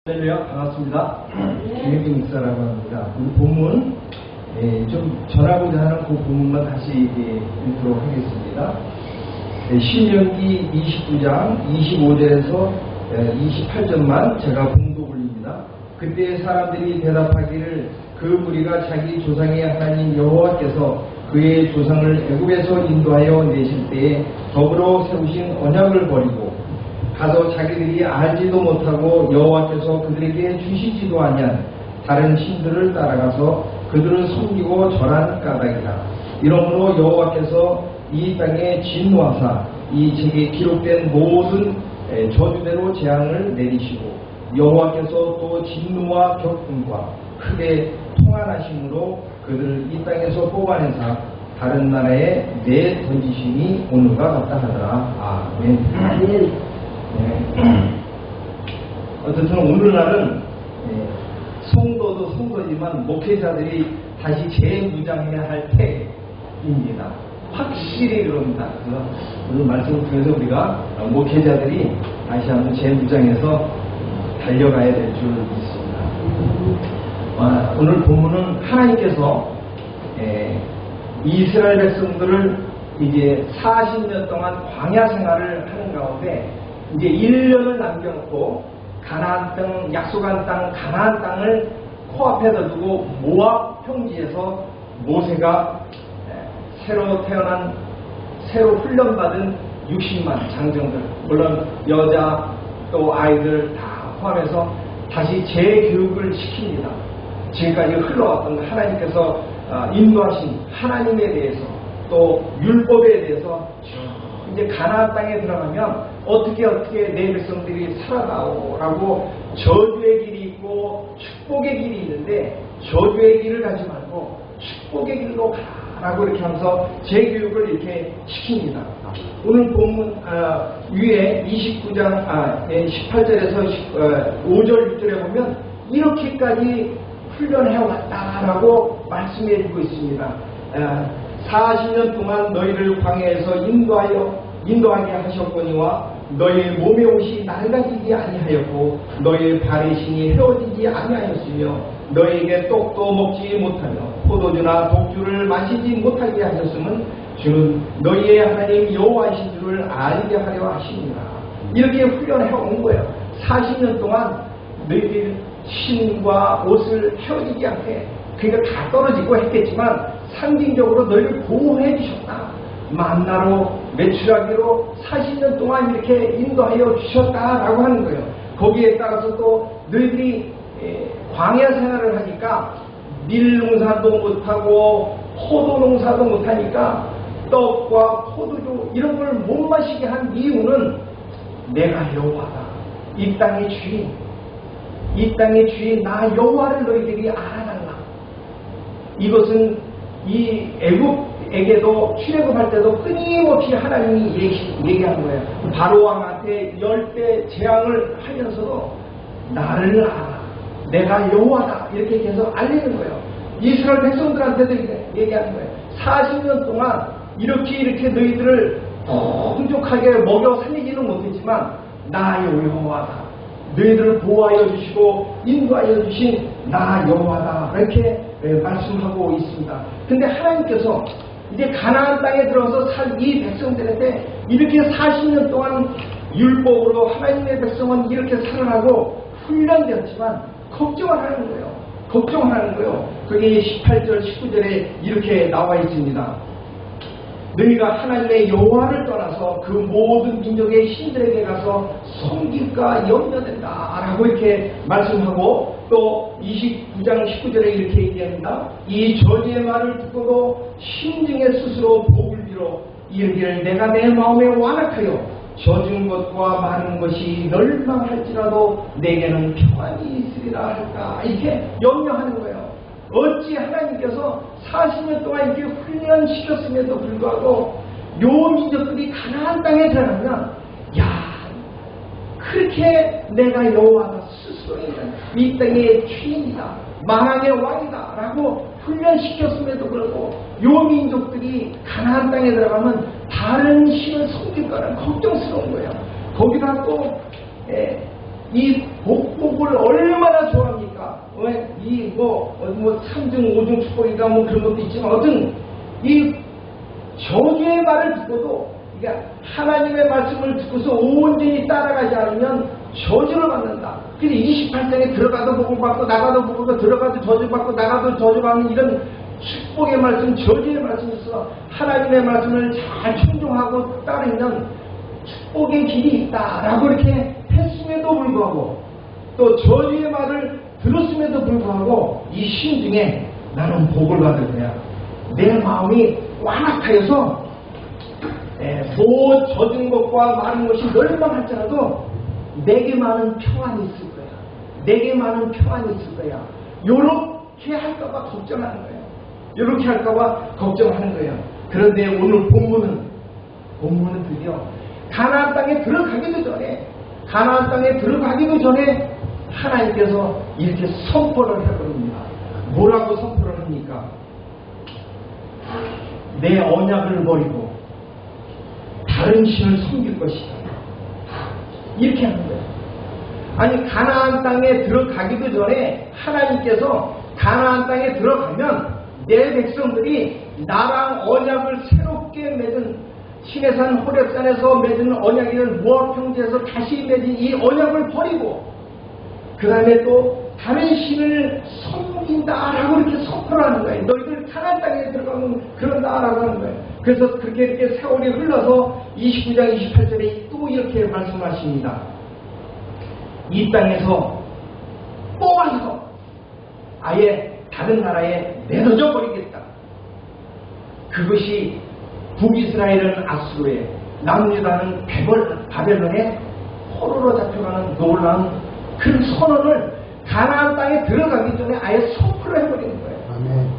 할렐루야, 반갑습니다. 김혜진 목사라고 합니다. 우리 본문 좀 전하고자 하는 그 본문만 다시 읽도록 하겠습니다. 신명기 29장 25절에서 28절만 제가 봉독 올립니다. 그때 사람들이 대답하기를 그 무리가 자기 조상의 하나님 여호와께서 그의 조상을 애굽에서 인도하여 내실 때에 더불어 세우신 언약을 버리고 가서 자기들이 알지도 못하고 여호와께서 그들에게 주시지도 아니한 다른 신들을 따라가서 그들을 섬기고 절한 까닭이라. 이러므로 여호와께서 이 땅에 진노하사 이 책에 기록된 모든 저주대로 재앙을 내리시고 여호와께서 또 진노와 격분과 크게 통한하심으로 그들을 이 땅에서 뽑아내사 다른 나라에 내던지심이 오늘과 같다 하더라. 아멘. 어쨌든 오늘날은 성도도 성도지만 목회자들이 다시 재무장해야 할 때입니다. 확실히 그럽니다. 그래서 오늘 말씀을 통해서 우리가 목회자들이 다시 한번 재무장해서 달려가야 될 줄 믿습니다. 오늘 본문은 하나님께서 이스라엘 백성들을 이제 40년 동안 광야 생활을 하는 가운데 이제 1년을 남겨놓고 가나안 땅, 약속한 땅, 가나안 땅을 코앞에다 두고 모압 평지에서 모세가 새로 태어난, 새로 훈련받은 60만 장정들, 물론 여자 또 아이들 다 포함해서 다시 재교육을 시킵니다. 지금까지 흘러왔던 하나님께서 인도하신 하나님에 대해서 또 율법에 대해서 이제 가나안 땅에 들어가면 어떻게 내 백성들이 살아나오라고 저주의 길이 있고 축복의 길이 있는데 저주의 길을 가지 말고 축복의 길로 가라고 이렇게 하면서 재교육을 이렇게 시킵니다. 오늘 본문 위에 29장 18절에서 5절 6절에 보면 이렇게까지 훈련해 왔다라고 말씀해주고 있습니다. 40년 동안 너희를 광야에서 인도하게 하셨거니와 너희의 몸의 옷이 낡아지지 아니하였고 너희의 발의 신이 헤어지지 아니하였으며 너희에게 떡도 먹지 못하며 포도주나 독주를 마시지 못하게 하셨음은 주는 너희의 하나님 여호와이신 줄을 알게 하려 하십니다. 이렇게 훈련해 온 거예요. 40년 동안 너희들 신과 옷을 헤어지지 않게, 그러니까 다 떨어지고 했겠지만 상징적으로 너희를 보호해 주셨다. 만나로 매출하기로 40년 동안 이렇게 인도하여 주셨다라고 하는 거예요. 거기에 따라서 또 너희들이 광야 생활을 하니까 밀 농사도 못하고 포도 농사도 못하니까 떡과 포도주 이런 걸 못 마시게 한 이유는 내가 여호와다. 이 땅의 주인 나 여호와를 너희들이 알아달라. 이것은 이 애굽에게도 출애굽할 때도 끊임없이 하나님이 얘기한 거예요. 바로 왕한테 10배 재앙을 하면서도 나를 알아. 내가 여호와다. 이렇게 계속 알리는 거예요. 이스라엘 백성들한테도 얘기하는 거예요. 40년 동안 이렇게 너희들을 풍족하게 먹여 살리지는 못했지만 나 여호와다. 너희들을 보호하여 주시고 인도하여 주신 나 여호와다. 이렇게 말씀하고 있습니다. 근데 하나님께서 이제 가나안 땅에 들어서 살 이 백성들한테 이렇게 40년 동안 율법으로 하나님의 백성은 이렇게 살아나고 훈련되었지만 걱정을 하는 거예요. 걱정하는 거예요. 그게 18절 19절에 이렇게 나와 있습니다. 너희가 하나님의 여호와를 떠나서 그 모든 민족의 신들에게 가서 섬길까 염려된다 라고 이렇게 말씀하고 또 29장 19절에 이렇게 얘기합니다. 이 저주의 말을 듣고도 심중에 스스로 복을 빌어 이르기를 내가 내 마음에 완악하여 저준 것과 많은 것이 멸망할지라도 내게는 평안이 있으리라 할까 이렇게 염려하는 거예요. 어찌 하나님께서 40년 동안 이렇게 훈련시켰음에도 불구하고 요 민족들이 가나안 땅에 들어가면 그렇게 내가 여호와가 스스로 이 땅의 주인이다, 만왕의 왕이다 라고 훈련시켰음에도 불구하고 요 민족들이 가나안 땅에 들어가면 다른 신을 섬길 거는 걱정스러운 거예요. 거기다 또 이 복복을 얼마나 좋아합니까? 뭐 3중 5중 축복인가 뭐 그런 것도 있지만 어떤 이 저주의 말을 듣고도, 그러니까 하나님의 말씀을 듣고서 온전히 따라가지 않으면 저주를 받는다. 그래서 28장에 들어가도 복을 받고 나가도 복을 받고 들어가도 저주 받고 나가도 저주 받는 이런 축복의 말씀, 저주의 말씀이 있어. 하나님의 말씀을 잘 충종하고 따르면 축복의 길이 있다라고 이렇게 했음에도 불구하고, 또 저주의 말을 들었음에도 불구하고 이 심중에 나는 복을 받을 거야. 내 마음이 완악하여서 젖은 것과 마른 것이 멸망할지라도 내게 많은 평안이 있을 거야. 내게 많은 평안이 있을 거야. 요렇게 할까봐 걱정하는 거예요. 요렇게 할까봐 걱정하는 거예요. 그런데 오늘 본문은 드디어 가나안 땅에 들어가기도 전에 하나님께서 이렇게 선포를 해버립니다. 뭐라고 선포를 합니까? 내 언약을 버리고 다른 신을 섬길 것이다. 이렇게 하는 거예요. 아니, 가나안 땅에 들어가기도 전에 하나님께서 가나안 땅에 들어가면 내 백성들이 나랑 언약을 새롭게 맺은, 시내산 호렙산에서 맺은 언약이는 모압 평지에서 다시 맺은 이 언약을 버리고 그 다음에 또 다른 신을 섬긴다라고 이렇게 선포를 하는 거예요. 너희들 가나안 땅에 들어가면 그런다라고 하는 거예요. 그래서 그렇게 이렇게 세월이 흘러서 29장 28절에 또 이렇게 말씀하십니다. 이 땅에서 뽑아서 아예 다른 나라에 내려져 버리겠다. 그것이 북이스라엘은 아수르에, 남유다는 바벨론에 포로로 잡혀가는 놀라운 그 선언을 가나안 땅에 들어가기 전에 아예 선포를 해버리는 거예요. 아멘.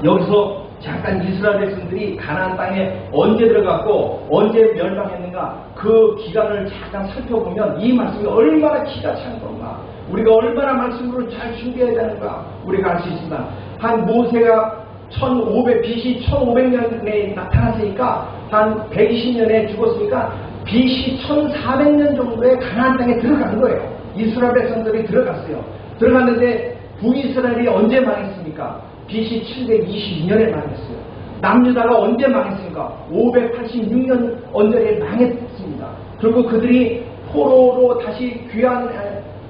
여기서 잠깐 이스라엘 백성들이 가나안 땅에 언제 들어갔고 언제 멸망했는가 그 기간을 잠깐 살펴보면 이 말씀이 얼마나 기가 찬 건가, 우리가 얼마나 말씀으로 잘 준비해야 되는가 우리가 알 수 있습니다. 한 모세가 BC 1500년에 나타났으니까 한 120년에 죽었으니까 BC 1400년 정도에 가나안 땅에 들어간 거예요. 이스라엘 백성들이 들어갔어요. 들어갔는데 북이스라엘이 언제 망했습니까? BC 722년에 망했어요. 남유다가 언제 망했습니까? 586년 언전에 망했습니다. 그리고 그들이 포로로 다시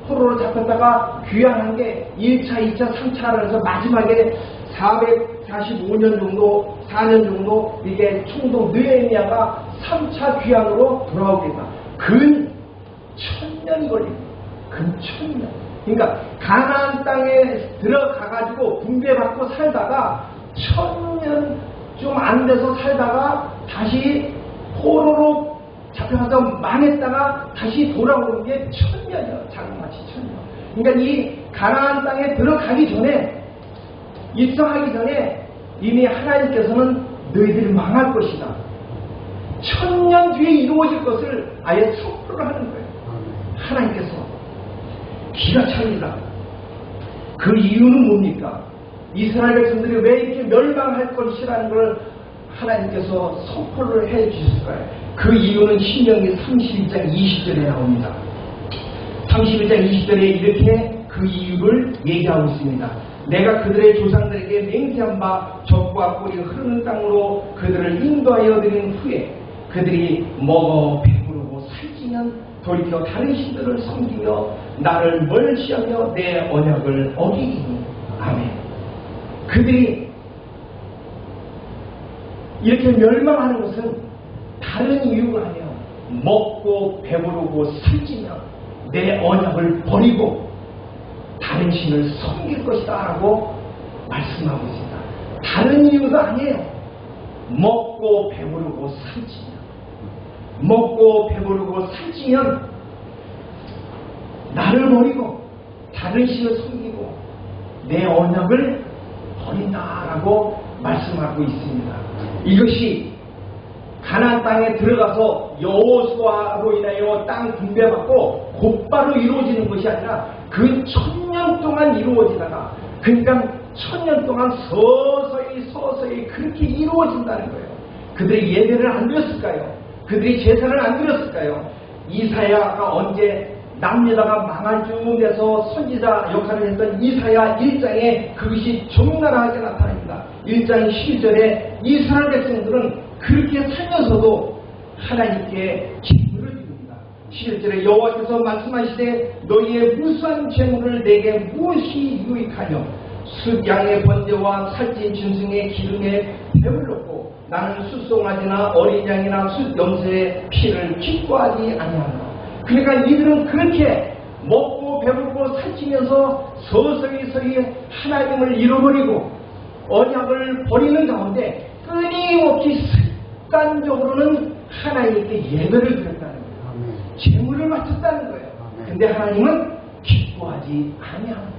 포로로 잡혔다가 귀환한 게 1차, 2차, 3차를 해서 마지막에 445년 정도, 4년 정도 이게 총독 느헤미야가 3차 귀환으로 돌아오게 됩니다. 근 1000년이 걸립니다. 근 1000년. 그러니까 가나안 땅에 들어가가지고 분배받고 살다가 1000년 좀 안 돼서 살다가 다시 포로로 잡혀가서 망했다가 다시 돌아오는 게 1000년이에요. 자그마치 1000년. 그러니까 이 가나안 땅에 들어가기 전에, 입성하기 전에 이미 하나님께서는 너희들이 망할 것이다, 1000년 뒤에 이루어질 것을 아예 선포를 하는 거예요. 하나님께서. 기가 찹니다. 그 이유는 뭡니까? 이스라엘 백성들이 왜 이렇게 멸망할 것이라는 걸 하나님께서 선포를 해 주셨을까요? 그 이유는 신명기 31장 20절에 나옵니다. 31장 20절에 이렇게 그 이유를 얘기하고 있습니다. 내가 그들의 조상들에게 맹세한 바 젖과 꿀이 흐르는 땅으로 그들을 인도하여 드린 후에 그들이 먹어 배부르고 살찌면 돌이켜 다른 신들을 섬기며 나를 멀시하며 내 언약을 어기니. 아멘. 그들이 이렇게 멸망하는 것은 다른 이유가 아니에요. 먹고 배부르고 살찌며 내 언약을 버리고 다른 신을 섬길 것이다 라고 말씀하고 있습니다. 다른 이유가 아니에요. 먹고 배부르고 살찌며, 먹고 배부르고 살찌면 나를 버리고 다른 신을 섬기고 내 언약을 버린다라고 말씀하고 있습니다. 이것이 가나안 땅에 들어가서 여호수아로 인하여 땅 분배받고 곧바로 이루어지는 것이 아니라 그 1000년 동안 이루어지다가, 그러니까 1000년 동안 서서히 그렇게 이루어진다는 거예요. 그들이 예배를 안 드렸을까요? 그들이 제사를 안 드렸을까요? 이사야가 언제 남유다가 망할 즈음에서 선지자 역할을 했던 이사야 1장에 그것이 적나라하게 나타납니다. 1장 12절에 이스라엘 백성들은 그렇게 살면서도 하나님께 제물을 드립니다. 11절에 여호와께서 말씀하시되 너희의 무수한 제물을 내게 무엇이 유익하며 숫 양의 번제와 살찐 짐승의 기름에 배불렀고 나는 숫송아지나 어린 양이나 숫 염소의 피를 기뻐하지 아니하노라. 그러니까 이들은 그렇게 먹고 배불고 살찌면서 서서히 하나님을 잃어버리고 언약을 버리는 가운데 끊임없이 습관적으로는 하나님께 예배를 드렸다는 거예요. 제물을 바쳤다는 거예요. 근데 하나님은 기뻐하지 아니합니다.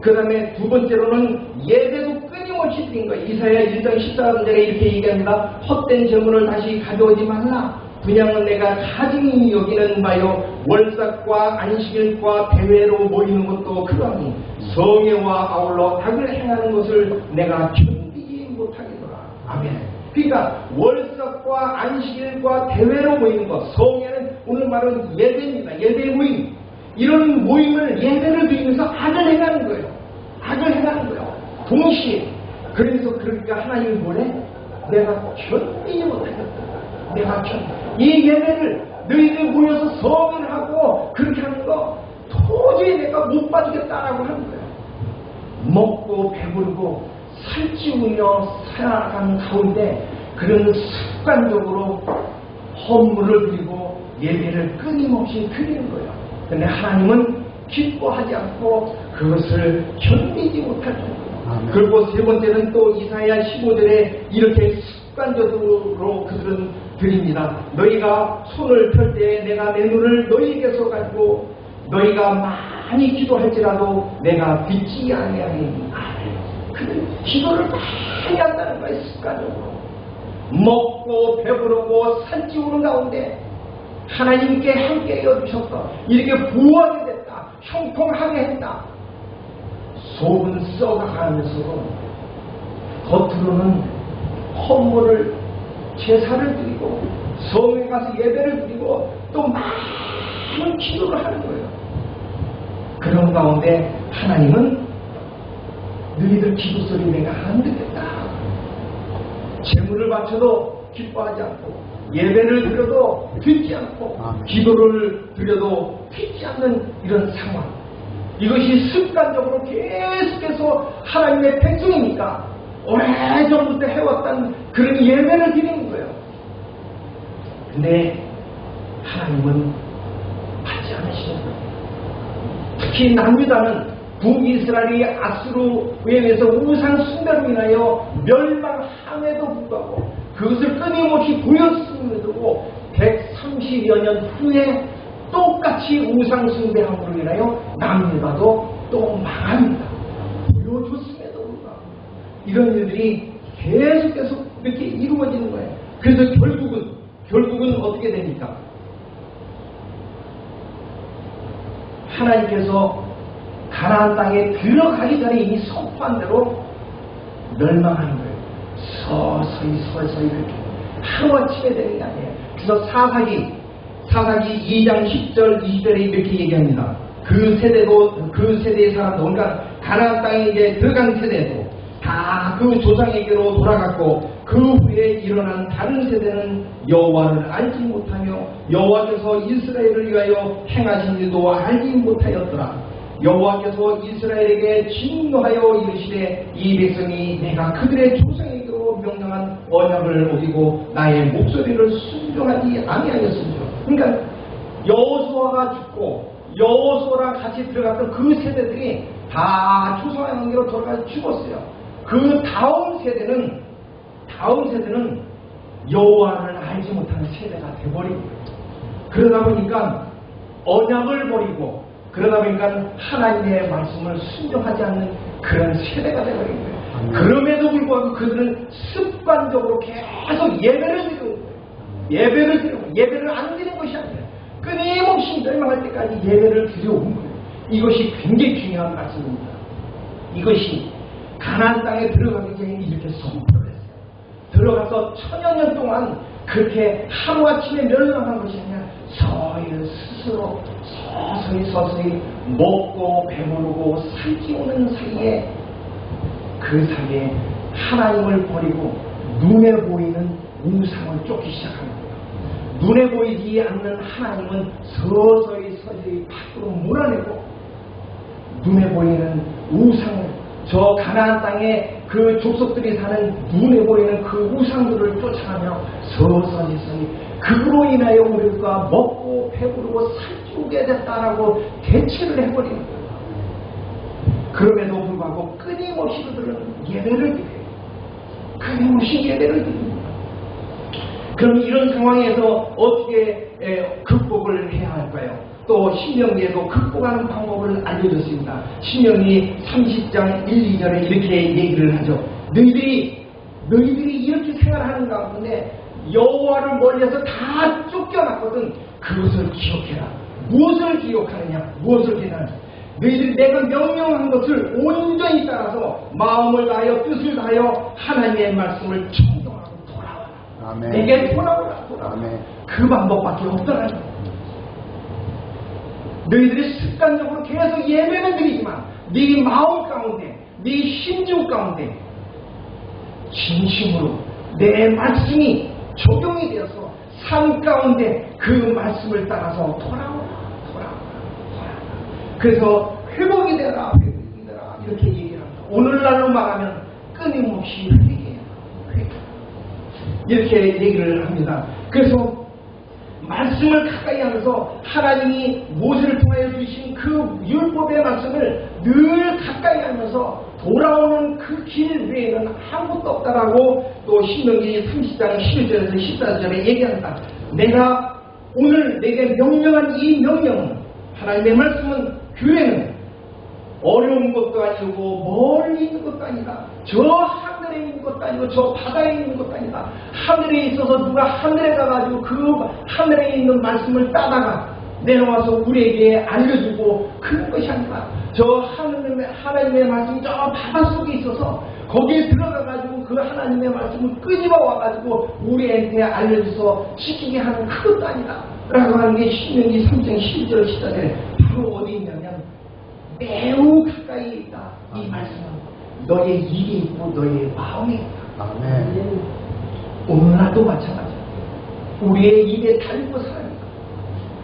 그 다음에 두 번째로는 예배도 끊임없이 드린 거예요. 이사야 1장 14절에 이렇게 얘기합니다. 헛된 제물을 다시 가져오지 말라. 그냥은 내가 가증히 여기는 바요 월삭과 안식일과 대회로 모이는 것도 그러하니 성회와 아울러 닭을 행하는 것을 내가 견디지 못하겠노라. 아멘. 그러니까 월삭과 안식일과 대회로 모이는 것, 성회는 오늘 말은 예배입니다. 예배 모임. 이런 모임을 예배를 드리면서 악을 행하는 거예요. 악을 행하는 거예요. 동시에. 그래서 그러니까 하나님이 뭐래? 내가 견디지 못하겠다. 내가 이 예배를 너희들 모여서 성을 하고 그렇게 하는 거 도저히 내가 못 봐주겠다라고 하는 거예요. 먹고 배부르고 살찌우며 살아가는 가운데 그런 습관적으로 헌물을 드리고 예배를 끊임없이 드리는 거예요. 그런데 하나님은 기뻐하지 않고 그것을 견디지 못할 거예요. 그리고 세 번째는 또 이사야 15절에 이렇게 습관적으로 그들은 드립니다. 너희가 손을 펼 때 내가 내 눈을 너희에게서 가지고 너희가 많이 기도할지라도 내가 듣지 아니하니. 그들 기도를 많이 한다는 거예요. 습관적으로 먹고 배부르고 살찌우는 가운데 하나님께 함께 여주셨다. 이렇게 부하게 됐다. 형통하게 했다. 속은 썩어가면서도 겉으로는 헌물을 제사를 드리고 성에 가서 예배를 드리고 또 많은 기도를 하는 거예요. 그런 가운데 하나님은 너희들 기도 소리 내가 안 듣겠다. 제물을 바쳐도 기뻐하지 않고 예배를 드려도 듣지 않고 기도를 드려도 듣지 않는 이런 상황. 이것이 습관적으로 계속해서 하나님의 백성이니까 오래전부터 해왔던 그런 예배를 드리는 거예요. 근데 하나님은 받지 않으시는 거예요. 특히 남유다는 북이스라엘이 아수르에 의해서 우상 숭배로 인하여 멸망함에도 불구하고 그것을 끊임없이 보였음에도 130여 년 후에 똑같이 우상 숭배함으로 인하여 남유다도 또 망합니다. 보여줬음에도 불구하고 이런 일들이 계속해서 이렇게 이루어지는 거예요. 그래서 결국은 어떻게 됩니까? 하나님께서 가나안 땅에 들어가기 전에 이미 선포한 대로 멸망하는 거예요. 서서히 이렇게 하루아침에 되는 게 아니에요. 그래서 사사기 2장 10절 20절에 이렇게 얘기합니다. 그 세대의 사람도, 그러니까 가나안 땅에 이제 들어간 세대도 다 그 조상에게로 돌아갔고 그 후에 일어난 다른 세대는 여호와를 알지 못하며 여호와께서 이스라엘을 위하여 행하신 일도 알지 못하였더라. 여호와께서 이스라엘에게 진노하여 이르시되 이 백성이 내가 그들의 조상에게로 명령한 언약을 어기고 나의 목소리를 순종하지 아니하였습니다. 그러니까 여호수아가 죽고 여호수아랑 같이 들어갔던 그 세대들이 다 조상에게로 돌아가서 죽었어요. 그 다음 세대는 여호와를 알지 못하는 세대가 돼버린 거예요. 그러다 보니까 언약을 버리고 그러다 보니까 하나님의 말씀을 순종하지 않는 그런 세대가 되어버린 거예요. 그럼에도 불구하고 그들은 습관적으로 계속 예배를 드리는 거예요. 예배를 안 드리는 것이 아니라 끊임없이 멸망할 때까지 예배를 드려온 거예요. 이것이 굉장히 중요한 말씀입니다. 이것이 가나안 땅에 들어가기 전에 이렇게 선포를 했어요. 들어가서 천여 년 동안 그렇게 하루아침에 멸망한 것이 아니라 스스로 서서히 먹고 배부르고 살찌우는 사이에 그 사이에 하나님을 버리고 눈에 보이는 우상을 쫓기 시작하는 거예요. 눈에 보이지 않는 하나님은 서서히 밖으로 몰아내고 눈에 보이는 우상을 저 가나안 땅에 그 족속들이 사는 눈에 보이는 그 우상들을 쫓아가며 서서히 그로 인하여 우리가 먹고 배부르고 살찌우게 됐다라고 대체를 해버리는 거예요. 그럼에도 불구하고 끊임없이 그들은 예배를 드려요. 끊임없이 예배를 드립니다. 그럼 이런 상황에서 어떻게 극복을 해야 할까요? 또 신명기에도 극복하는 방법을 알려줬습니다. 신명기 30장 1, 2절에 이렇게 얘기를 하죠. 너희들이 이렇게 생활하는 가운데 여호와를 멀리해서 다 쫓겨났거든. 그것을 기억해라. 무엇을 기억하느냐? 무엇을 기억하느냐? 너희들이 내가 명령한 것을 온전히 따라서 마음을 다하여 뜻을 다하여 하나님의 말씀을 청정하고 돌아와라. 아멘. 내게 돌아오라. 아멘. 그 방법밖에 없더라는 거예요. 너희들이 습관적으로 계속 예배는 드리지만 네 마음 가운데, 네 심중 가운데 진심으로 내 말씀이 적용이 되어서 삶 가운데 그 말씀을 따라서 돌아오라. 그래서 회복이 되라 이렇게 얘기를 합니다. 오늘날로 말하면 끊임없이 회개해라. 이렇게 얘기를 합니다. 그래서 말씀을 가까이 하면서 하나님이 모세를 통하여 주신 그 율법의 말씀을 늘 가까이 하면서 돌아오는 그 길 외에는 아무것도 없다라고 또 신명기 30장 11절에서 14절에 얘기합니다. 내가 오늘 내게 명령한 이 명령은 하나님의 말씀은 교회는 어려운 것도 아니고 멀리 있는 것도 아니다. 저 하늘에 있는 것도 아니고 저 바다에 있는 것도 아니다. 하늘에 있어서 누가 하늘에 가가지고 그 하늘에 있는 말씀을 따다가 내려와서 우리에게 알려주고 그런 것이 아니라 저 하나님의 말씀이 저 바다 속에 있어서 거기에 들어가가지고 그 하나님의 말씀을 끄집어 와가지고 우리한테 알려줘서 지키게 하는 그것도 아니다. 라고 하는 게 신명기 3장 11절 14절에 바로 어디 있냐면 매우 가까이 있다. 이 말씀은 너의 입에 있고 너의 마음에 있다. 아멘. 오늘날도 마찬가지야. 우리의 입에 달고 살아있다.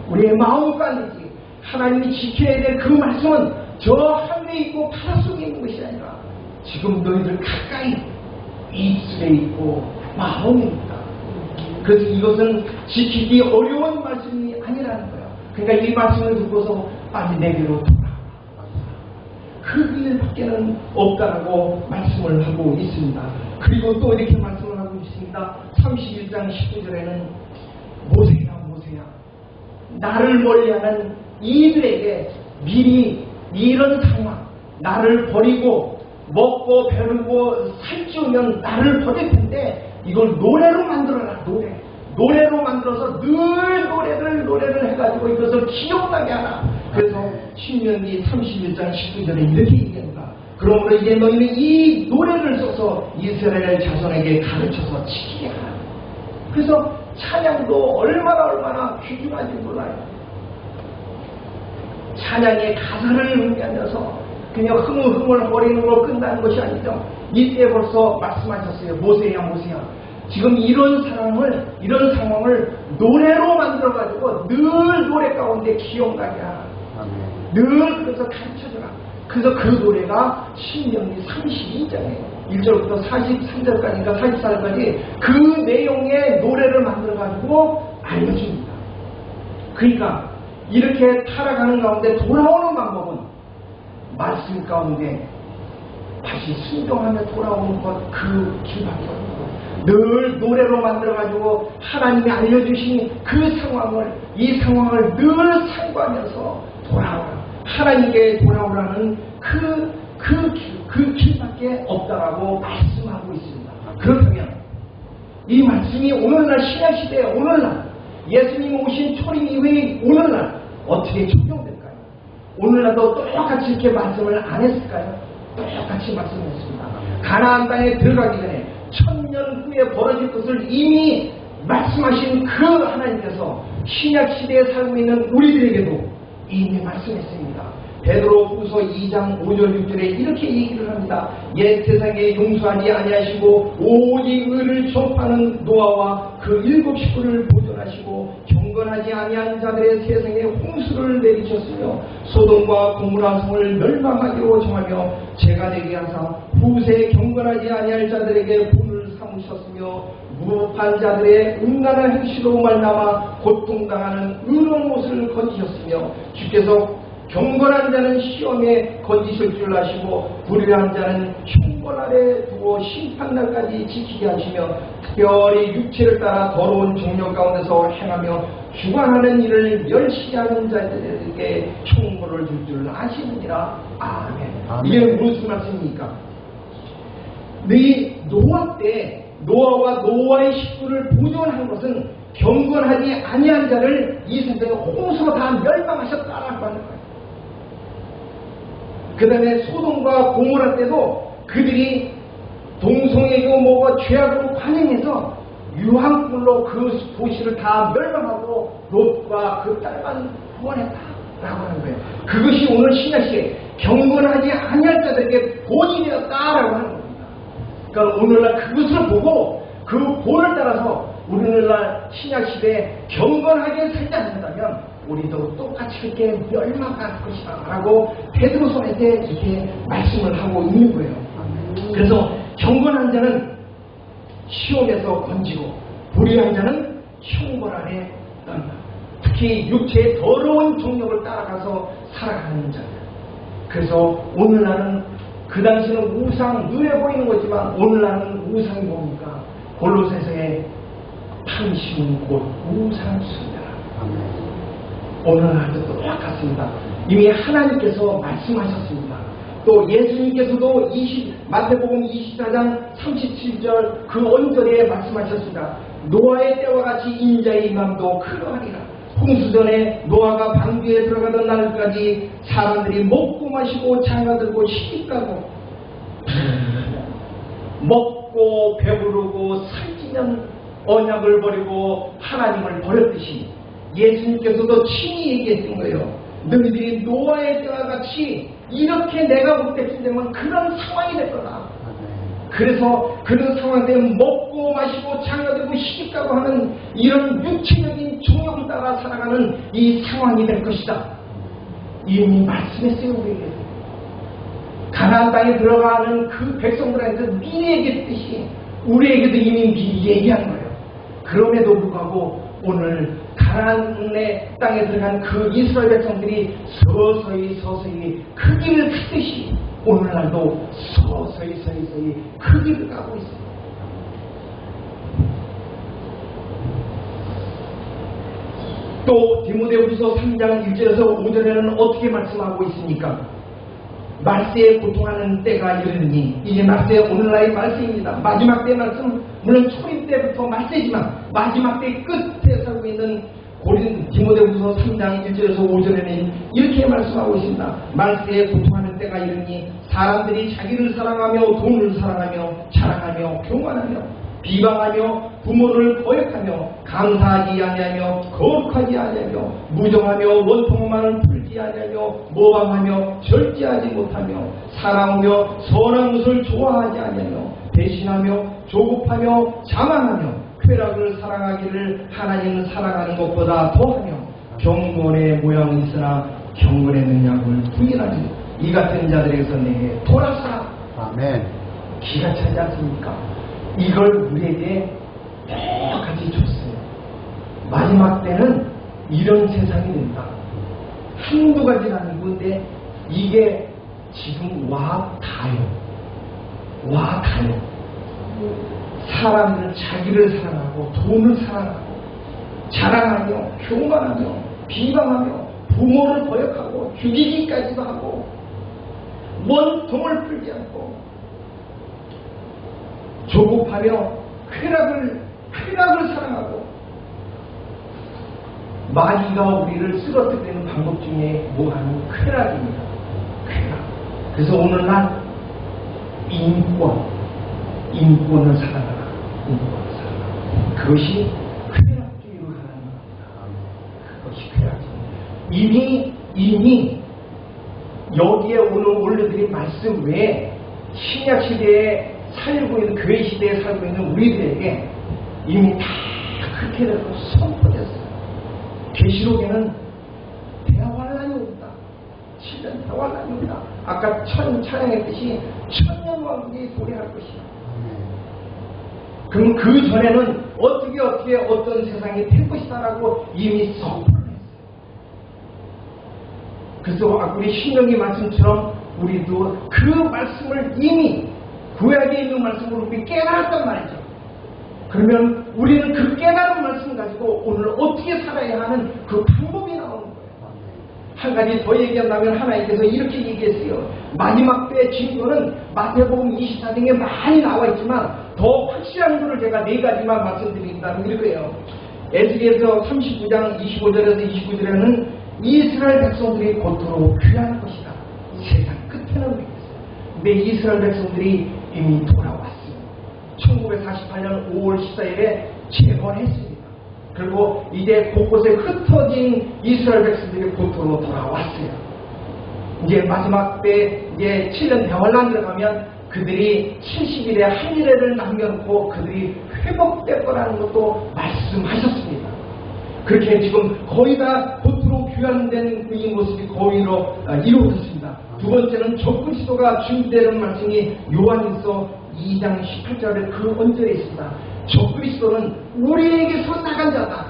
우리의 마음까지 하나님이 지켜야 될 그 말씀은 저 하늘에 있고 바다 속에 있는 것이 아니라 지금 너희들 가까이 입술에 있고 마음에 있다. 그래서 이것은 지키기 어려운 말씀이 아니라는 거야. 그러니까 이 말씀을 듣고서 빨리 내게로 돌아와. 그 길밖에는 없다라고 말씀을 하고 있습니다. 그리고 또 이렇게 말씀을 하고 있습니다. 31장 19절에는 모세야 나를 멀리하는 이들에게 미리 이런 상황 나를 버리고 먹고 배르고 살찌우면 나를 버릴 텐데 이걸 노래로 만들어라. 노래로 만들어서 늘 노래를 해가지고 이것을 기억나게 하라. 그래서 신명기 31장 19절에 이렇게 얘기합니다. 그러므로 이제 너희는 이 노래를 써서 이스라엘 자손에게 가르쳐서 지키게 하라. 그래서 찬양도 얼마나 귀중한지 몰라요. 찬양의 가사를 의미하면서 그냥 흥얼거리는 걸로 끝나는 것이 아니죠. 이때 벌써 말씀하셨어요. 모세야 지금 이런 상황을 노래로 만들어가지고 늘 노래 가운데 기억나게 하라. 늘 그래서 가르쳐주라. 그래서 그 노래가 신명기 32장에 1절부터 43절까지인가 44절까지 그 내용의 노래를 만들어가지고 알려줍니다. 그러니까 이렇게 타락하는 가운데 돌아오는 방법은 말씀 가운데 다시 순종하며 돌아오는 것 그 길밖에 없고 늘 노래로 만들어가지고 하나님이 알려주신 이 상황을 늘 상고하면서 돌아오라. 하나님께 돌아오라는 그 길밖에 없다라고 말씀하고 있습니다. 그렇다면 이 말씀이 오늘날 신약시대에 오늘날 예수님 오신 초림 이후에 오늘날 어떻게 적용될까요? 오늘날도 똑같이 이렇게 말씀을 안 했을까요? 똑같이 말씀했습니다. 가나안 땅에 들어가기 전에 1000년 후에 벌어질 것을 이미 말씀하신 그 하나님께서 신약시대에 살고 있는 우리들에게도 이미 말씀했습니다. 베드로후서 2장 5절 6절에 이렇게 얘기를 합니다. 옛 세상에 용서하지 아니하시고 오직 의를 전파하는 노아와 그 7 식구를 보존하시고 경건하지 아니한 자들의 세상에 홍수를 내리셨으며 소돔과 고모라 성을 멸망하기로 정하며 제가 되게 하사 후세 경건하지 아니할 자들에게 분을 삼으셨으며 무법한 자들의 음란한 행실로 말미암아 고통당하는 의로운 옷을 건지셨으며 주께서 경건한 자는 시험에 건지실 줄 아시고 불의한 자는 형벌 아래 두고 심판날까지 지키게 하시며 특별히 육체를 따라 더러운 정욕 가운데서 행하며 주관하는 일을 멸시하는 자들에게 형벌을 줄 줄 아시느니라. 아멘. 이게 무슨 말씀입니까? 이 노아 때 노아와 노아의 식구를 보존한 것은 경건하지 아니한 자를 이 세상에 홍수로 다 멸망하셨다라고 하는 거예요. 그 다음에 소돔과 고모라 때도 그들이 동성애교 뭐가 죄악으로 관행해서 유황불로 그 도시를 다 멸망하고 롯과 그 딸만 구원했다라고 하는 거예요. 그것이 오늘 신약시에 경건하지 아니할 자들에게 본이 되었다라고 하는 겁니다. 그러니까 오늘날 그것을 보고 그 본을 따라서 오늘날 신약시대에 경건하게 살지 않는다면 우리도 똑같이 그렇게 멸망할 것이다 라고 베드로서한테 이렇게 말씀을 하고 있는 거예요. 그래서 경건한 자는 시험에서 건지고 불의한 자는 형벌 아래 떤다. 특히 육체의 더러운 정욕을 따라가서 살아가는 자들. 그래서 오늘날은 그 당시는 우상 눈에 보이는 거지만 오늘날은 우상이 뭡니까? 골로새서의 탐심은 곧 우상수다. 오늘날도 똑같습니다. 이미 하나님께서 말씀하셨습니다. 또 예수님께서도 마태복음 24장 37절 그 언절에 말씀하셨습니다. 노아의 때와 같이 인자의 임함도 그러하리라. 홍수전에 노아가 방주에 들어가던 날까지 사람들이 먹고 마시고 장가들고 시집가고 먹고 배부르고 살찌는 언약을 버리고 하나님을 버렸듯이 예수님께서도 친히 얘기했던 거예요. 너희들이 노아의 때와 같이 이렇게 내가 올 때쯤 되면 그런 상황이 될 거다. 그래서 그런 상황 때문에 먹고 마시고 장가들고 시집가고 하는 이런 육체적인 정욕을 따라 살아가는 이 상황이 될 것이다. 이미 말씀했어요. 우리에게. 가나안 땅에 들어가는 그 백성들한테 미리 얘기했듯이 우리에게도 이미 미리 얘기한 거예요. 그럼에도 불구하고 오늘 가나안의 땅에 들어간 그 이스라엘 백성들이 서서히 그 길을 갔듯이 오늘날도 서서히 그 길을 가고 있습니다. 또 디모데후서 3장 1절에서 5절에는 어떻게 말씀하고 있습니까? 말세에 고통하는 때가 이르니, 이게 말세 오늘날의 말세입니다. 마지막 때 말씀, 물론 초림 때부터 말세지만 마지막 때 끝에 살고 있는 디모데후서 3장 1절에서 5절에는 이렇게 말씀하고 있습니다. 말세에 고통하는 때가 이르니 사람들이 자기를 사랑하며 돈을 사랑하며 자랑하며 교만하며 비방하며 부모를 거역하며 감사하지 아니하며 거룩하지 아니하며 무정하며 원통만을 풀지 아니하며 모방하며 절제하지 못하며 사랑하며 선한 것을 좋아하지 아니하며 배신하며 조급하며 자만하며 쾌락을 사랑하기를 하나님을 사랑하는 것보다 더하며 경건의 모양이 있으나 경건의 능력을 부인하니 이 같은 자들에게서 내게 돌아서라. 아멘. 기가 차지 않습니까? 이걸 우리에게 똑같이 줬어요. 마지막 때는 이런 세상이 된다. 한두 가지가 아니고 근데 이게 지금 와 다요. 사람들은 자기를 사랑하고 돈을 사랑하고 자랑하며 교만하며 비방하며 부모를 거역하고 죽이기까지도 하고 원통을 풀지 않고 조급하며 쾌락을 사랑하고 마귀가 우리를 쓰러뜨리는 방법 중에 뭐하는 쾌락입니다. 쾌락. 그래서 오늘날 인권을 사랑하라. 그것이 쾌락주의로 가는 겁니다. 이미 여기에 오는 원로들이 말씀 외에 신약 시대에 살고 있는, 교회 시대에 살고 있는 우리들에게 이미 다 그렇게 되고 선포됐어요. 계시록에는 대환란이 온다. 7년 대환란이 온다. 아까 찬양했듯이 천년왕국이 도래할 것이다. 그럼 그 전에는 어떻게 어떤 세상이 될 것이다라고 이미 선포를 했어요. 그래서 우리 신명기 말씀처럼 우리도 그 말씀을 이미 구약에 있는 말씀으로 우리 깨달았단 말이죠. 그러면 우리는 그 깨달은 말씀 가지고 오늘 어떻게 살아야 하는 그 방법이 나오는 거예요. 한 가지 더 얘기한다면 하나님께서 이렇게 얘기했어요. 마지막 때의 징조는 마태복음 24장에 많이 나와 있지만 더 확실한 것을 제가 네 가지만 말씀드린다면 이거예요. 에스겔서 39장 25절에서 29절에는 이스라엘 백성들이 곧도로 귀할 것이다. 세상 끝에는 되겠어요. 근데 이스라엘 백성들이 이미 돌아왔어요. 1948년 5월 14일에 재건했습니다. 그리고 이제 곳곳에 흩어진 이스라엘 백성들이 곧도로 돌아왔어요. 이제 마지막 때 이제 7년 대환란 들어가면 그들이 70일에 한 일회를 남겨놓고 그들이 회복될 거라는 것도 말씀하셨습니다. 그렇게 지금 거의 다 곧도로 귀환된 이 모습이 거의로 이루어졌습니다. 두 번째는 적그리스도가 준비되는 말씀이 요한일서 2장 18절에 그 언절에 있습니다. 적그리스도는 우리에게서 나간 자다.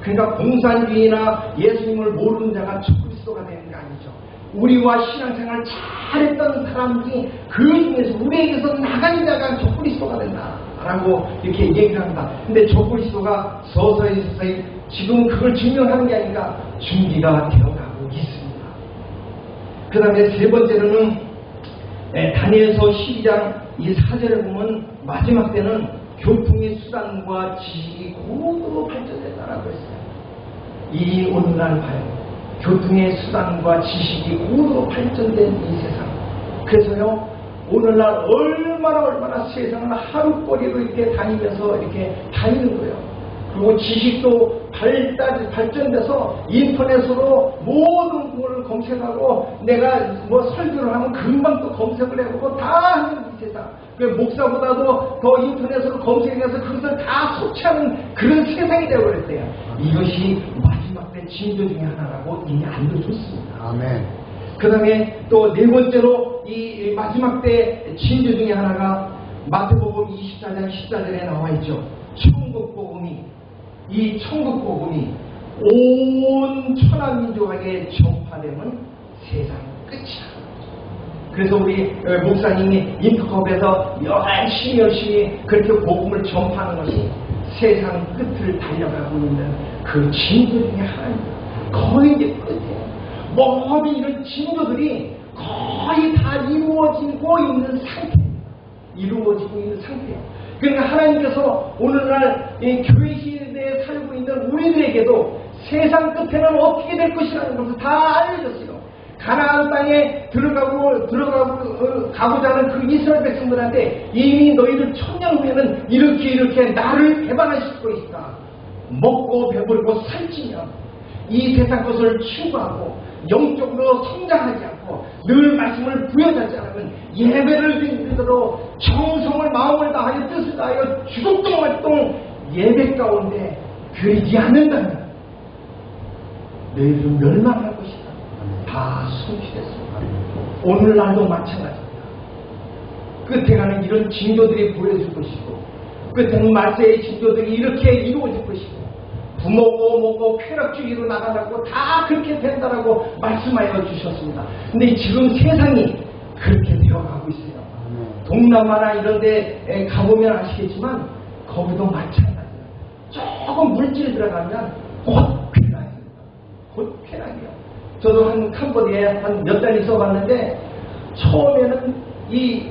그러니까 공산주의나 예수님을 모르는 자가 적그리스도가 되는 게 아니죠. 우리와 신앙생활을 잘했던 사람들이 그 중에서 우리에게서 나간 자가 적그리스도가 된다라고 이렇게 얘기를 합니다. 근데 적그리스도가 서서히 지금 그걸 증명하는 게 아니라 준비가 되어가고 있습니다. 그 다음에 세 번째로는 다니엘서 12장 이 4절에 보면 마지막 때는 교통의 수단과 지식이 고도로 발전된다라고 했어요. 이 오늘날 봐요. 교통의 수단과 지식이 고도로 발전된 이 세상. 그래서요, 오늘날 얼마나 세상을 하루거리로 이렇게 다니면서 이렇게 다니는 거예요. 그리고 지식도 발전돼서 인터넷으로 모든 걸 검색하고 내가 뭐 설교를 하면 금방 또 검색을 해보고 다 하는 이 세상. 그 목사보다도 더 인터넷으로 검색해서 그것을 다 소치하는 그런 세상이 되어버렸어요. 이것이 마지막 때 징조 중에 하나라고 이미 알려줬습니다. 아멘. 그 다음에 또 네 번째로 이 마지막 때 징조 중에 하나가 마태복음 24장 14절에 나와 있죠. 천국복음이 이 천국복음이 온 천하민족에게 전파되면 세상 끝이야. 그래서 우리 목사님이 인터컵에서 열심히 그렇게 복음을 전파하는 것이 세상 끝을 달려가고 있는 그 징조 중에 하나입니다. 거의 이제 끝이에요. 모든 이런 징조들이 거의 다 이루어지고 있는 상태입니다. 이루어지고 있는 상태예요. 그러니까 하나님께서 오늘날 이 교회 시대에 살고 있는 우리들에게도 세상 끝에는 어떻게 될 것이라는 것을 다 알려줬어요. 가나안 땅에 가고자 하는 그 이스라엘 백성들한테 이미 너희들 천년 후에는 이렇게 나를 배반하실 것이다. 먹고 배부르고 살찌면 이 세상 것을 추구하고 영적으로 성장하지 않고 늘 말씀을 부여하지 않으면 예배를 드리는 대로 정성을 마음을 다하여 뜻을 다하여 주동활동 예배 가운데 드리지 않는다면 너희들은 멸망할 것이다. 다 성취됐습니다. 오늘날도 마찬가지입니다. 끝에 가는 이런 징조들이 보여질 것이고 끝에는 말세의 징조들이 이렇게 이루어질 것이고 부모고 뭐고 쾌락주의로 나가라고 다 그렇게 된다라고 말씀하여 주셨습니다. 근데 지금 세상이 그렇게 되어가고 있어요. 동남아나 이런 데 가보면 아시겠지만 거기도 마찬가지예요. 조금 물질 들어가면 곧 쾌락입니다. 곧 쾌락이에요. 저도 한 캄보디아에 한 몇 달 있어봤는데 처음에는 이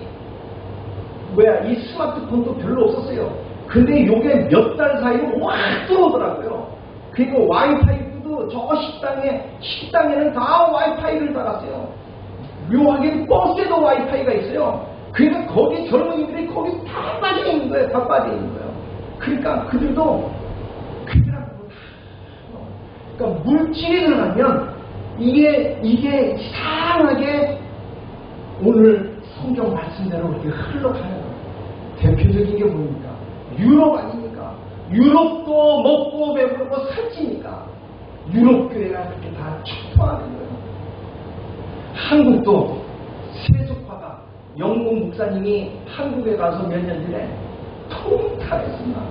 스마트폰도 별로 없었어요. 근데 요게 몇 달 사이로 확 들어오더라고요. 그리고 와이파이도 저 식당에는 다 와이파이를 달았어요. 묘하게 버스에도 와이파이가 있어요. 그러니까 거기 젊은이들이 거기 다 빠져 있는 거예요. 다 빠져 있는 거예요. 그러니까 그들도 그들하고 다 그러니까 물질이 들어가면 이게 이상하게 오늘 성경 말씀대로 이렇게 흘러가는 거예요. 대표적인 게 뭡니까? 유럽 아닙니까? 유럽도 먹고 배부르고 살찌니까 유럽 교회가 그렇게 다 촉통하는 거예요. 한국도 세속화가 영국 목사님이 한국에 가서 몇 년 전에 통탈했습니다.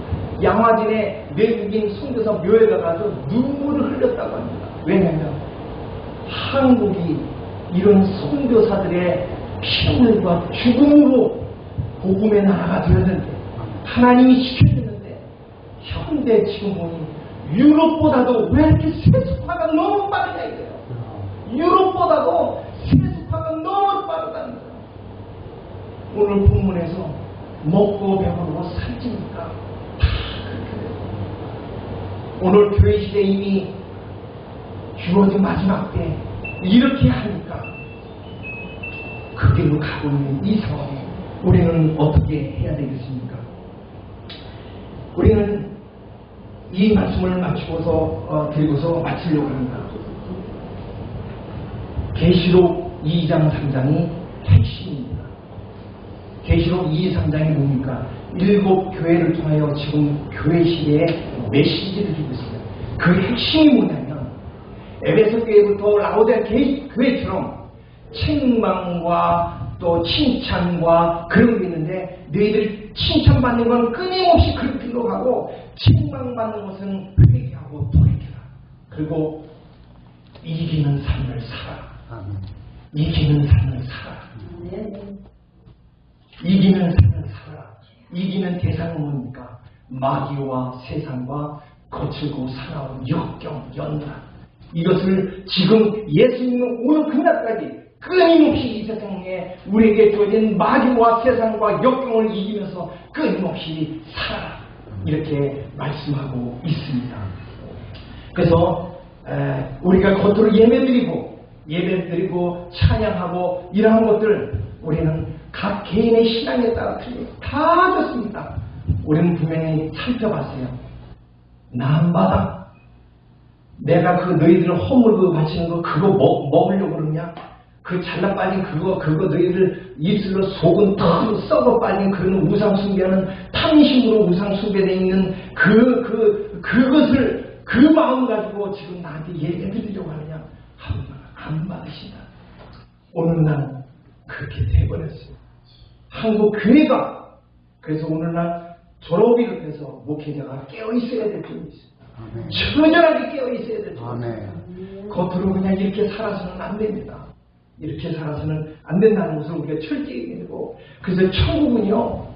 양화진에 외국인 선교사 묘에 가서 눈물을 흘렸다고 합니다. 왜냐하면 한국이 이런 선교사들의 피눈물과 죽음으로 복음의 나라가 되었는데 하나님이 시켜줬는데 현대 지금 보니 유럽보다도 왜 이렇게 세속화가 너무 빠르냐 이거예요. 유럽보다도 세속화가 너무 빠르다는 거예요. 오늘 본문에서 먹고 배부르고 살찌니까 다 그렇게 돼요. 오늘 교회 시대 이미 주어진 마지막 때 이렇게 하니까 그 길로 가고 있는 이 상황에 우리는 어떻게 해야 되겠습니까? 우리는 이 말씀을 마치고서 들고서 마치려고 합니다. 계시록 2장 3장이 핵심입니다. 계시록 2, 3장이 뭡니까? 7 교회를 통하여 지금 교회 시대의 메시지를 주고 있습니다. 그 핵심이 뭐냐면 에베소 교회부터 라오디게아 교회처럼 책망과 또 칭찬과 그런 게 있는데 너희들 칭찬받는 건 끊임없이 그 길로 가고 책망받는 것은 회개하고 돌이켜라. 그리고 이기는 삶을 살아라. 이기는 삶을 살아라. 이기는 삶을 살아라. 이기는 대상은 뭡니까? 마귀와 세상과 거칠고 살아온 역경, 연단. 이것을 지금 예수님은 오늘 그날까지 끊임없이 이 세상에 우리에게 주어진 마귀와 세상과 역경을 이기면서 끊임없이 살아라. 이렇게 말씀하고 있습니다. 그래서 우리가 겉으로 예배드리고 찬양하고 이러한 것들 우리는 각 개인의 신앙에 따라 틀려요. 다 좋습니다. 우리는 분명히 살펴봤어요. 남바다 내가 그 너희들 허물고 바치는 거 그거 먹으려고 그러냐? 그 잘라 빨린 그거 너희들 입술로 속은 다 썩어 빨린 그런 우상 숭배하는 탐심으로 우상 숭배되어 있는 그것을 그 마음 가지고 지금 나한테 예배 드리려고 하느냐? 안 받으신다. 오늘날 그렇게 돼버렸어요. 한국 교회가 그래서 오늘날 졸업을 해서 목회자가 깨어있어야 될 필요가 있습니다. 처절하게 깨어있어야 될 필요가 있습니다. 겉으로 그냥 이렇게 살아서는 안 됩니다. 이렇게 살아서는 안 된다는 것을 우리가 철저히 얘기하고 그래서 천국은요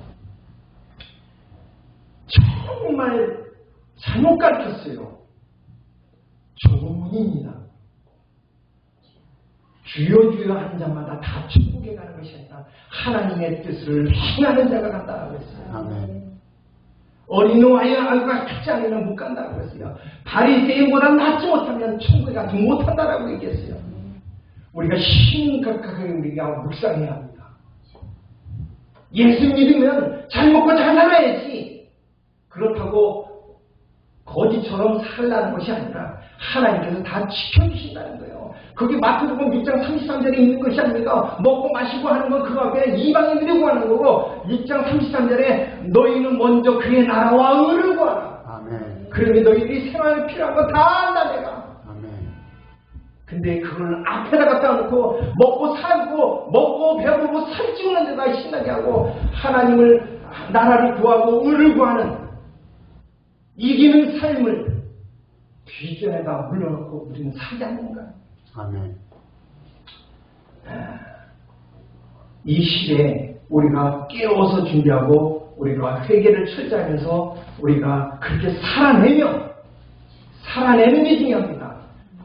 정말 잘못 가르쳤어요. 좁은 문입니다. 주여 하는 자마다 다 천국에 가는 것이 아니라 하나님의 뜻을 행하는 자가 간다고 했어요. 아멘. 어린아이의 알과 같지 않으면 못 간다고 했어요. 바리새인보다 낫지 못하면 천국에 가지 못한다라고 얘기했어요. 우리가 심각하게 우리가 묵상해야 합니다. 예수 믿으면 잘 먹고 잘 살아야지. 그렇다고 거지처럼 살라는 것이 아니라 하나님께서 다 지켜주신다는 거예요. 그게 마태복음 6장 33절에 있는 것이 아닙니까? 먹고 마시고 하는 건 그 앞에 이방인들이 구하는 거고 6장 33절에 너희는 먼저 그의 나라와 의를 구하라. 아멘. 그러면 너희들이 생활에 필요한 거 다 한다 내가. 아멘. 근데 그걸 앞에다 갖다 놓고 먹고 살고 먹고 배부르고 살찌우는 데다 신나게 하고 하나님을 나라를 구하고 의를 구하는 이기는 삶을 뒷전에다 물려놓고 우리는 살지 않는가? 아멘. 이 시대에 우리가 깨워서 준비하고 우리가 회개를 철저하면서 우리가 그렇게 살아내는 게 중요합니다.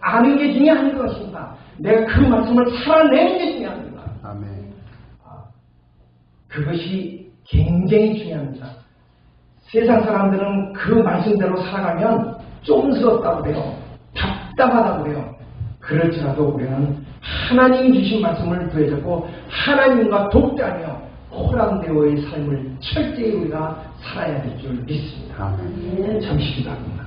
아는 게 중요한 것입니다. 내가 그 말씀을 살아내는 게 중요합니다. 아멘. 그것이 굉장히 중요합니다. 세상 사람들은 그 말씀대로 살아가면 쫌스럽다고 그래요. 답답하다고 그래요. 그럴지라도 우리는 하나님 주신 말씀을 부여잡고 하나님과 독대하며 호랑대오의 삶을 철저히 우리가 살아야 될 줄 믿습니다. 아멘. 잠시 기도합니다.